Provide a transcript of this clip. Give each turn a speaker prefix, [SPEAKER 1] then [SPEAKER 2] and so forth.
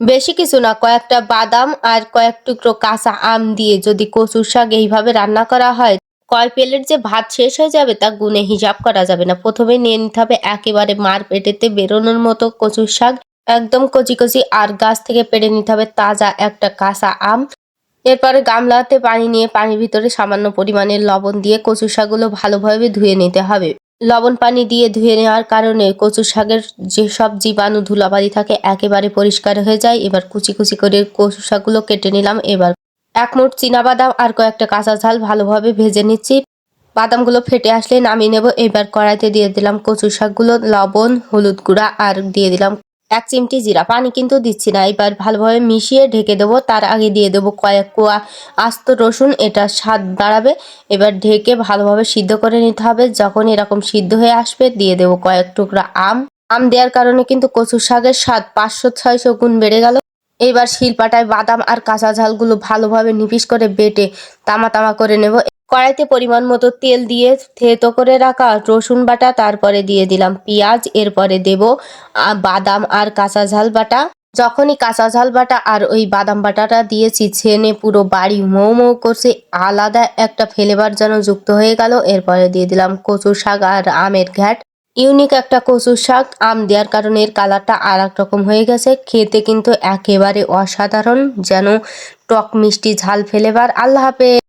[SPEAKER 1] বেশি কিছু না, কয়েকটা বাদাম আর কয়েক টুকরো কাঁচা আম দিয়ে যদি কচুর শাক এইভাবে রান্না করা হয়, কয় প্লেট যে ভাত শেষ হয়ে যাবে তা গুণে হিসাব করা যাবে না। প্রথমে নিয়ে নিতে হবে একেবারে মার পেটেতে বেরোনোর মতো কচুর শাক, একদম কচি কচি, আর গাছ থেকে পেড়ে নিতে হবে তাজা একটা কাঁচা আম। এরপরে গামলাতে পানি নিয়ে পানির ভিতরে সামান্য পরিমাণের লবণ দিয়ে কচু শাকগুলো ভালোভাবে ধুয়ে নিতে হবে। লবণ পানি দিয়ে ধুয়ে নেওয়ার কারণে কচু শাকের যেসব জীবাণু ধুলাবালি থাকে একেবারে পরিষ্কার হয়ে যায়। এবার কুচি কুচি করে কচু শাকগুলো কেটে নিলাম। এবার এক মুঠ চীনাবাদাম আর কয়েকটা কাঁচা ঝাল ভালোভাবে ভেজে নিচ্ছি। বাদামগুলো ফেটে আসলে নামিয়ে নেব। এবার কড়াইতে দিয়ে দিলাম কচু শাকগুলো, লবণ, হলুদ গুঁড়া আর দিয়ে দিলাম 1 চিমটি জিরা। পানি কিন্তু দিচ্ছি না। এবার ভালোভাবে মিশিয়ে ঢেকে দেবো। তার আগে দিয়ে দেবো কয়েক কোয়া আস্ত রসুন, এটা স্বাদ বাড়াবে। এবার ঢেকে ভালোভাবে সিদ্ধ করে নিতে হবে। যখন এরকম সিদ্ধ হয়ে আসবে দিয়ে দেবো কয়েক টুকরা আম। আম দেওয়ার কারণে কিন্তু কচু শাকের স্বাদ 500-600 গুণ বেড়ে গেল। এবার শিলপাটায় বাদাম আর কাঁচা ঝালগুলো ভালোভাবে নিপিস করে বেটে তামা তামা করে নেব। কড়াইতে পরিমাণ মতো তেল দিয়ে থেতো করে রাখা রসুন বাটা, তারপরে দিয়ে দিলাম পেঁয়াজ, এরপরে দেব বাদাম আর কাঁচা ঝাল বাটা। যখনই কাঁচা ঝাল বাটা আর ওই বাদাম বাটাটা দিয়েছি, ছেনে পুরো বাড়ি মৌ মৌ করছে, আলাদা একটা ফ্লেভার যেন যুক্ত হয়ে গেল। এরপরে দিয়ে দিলাম কচু শাক আর আমের ঘ্যাট। ইউনিক একটা কচুর শাক, আম দেওয়ার কারণে এর কালারটা আর এক রকম হয়ে গেছে। খেতে কিন্তু একেবারে অসাধারণ, যেন টক মিষ্টি ঝাল ফ্লেভার। আল্লাহ হাফেজ।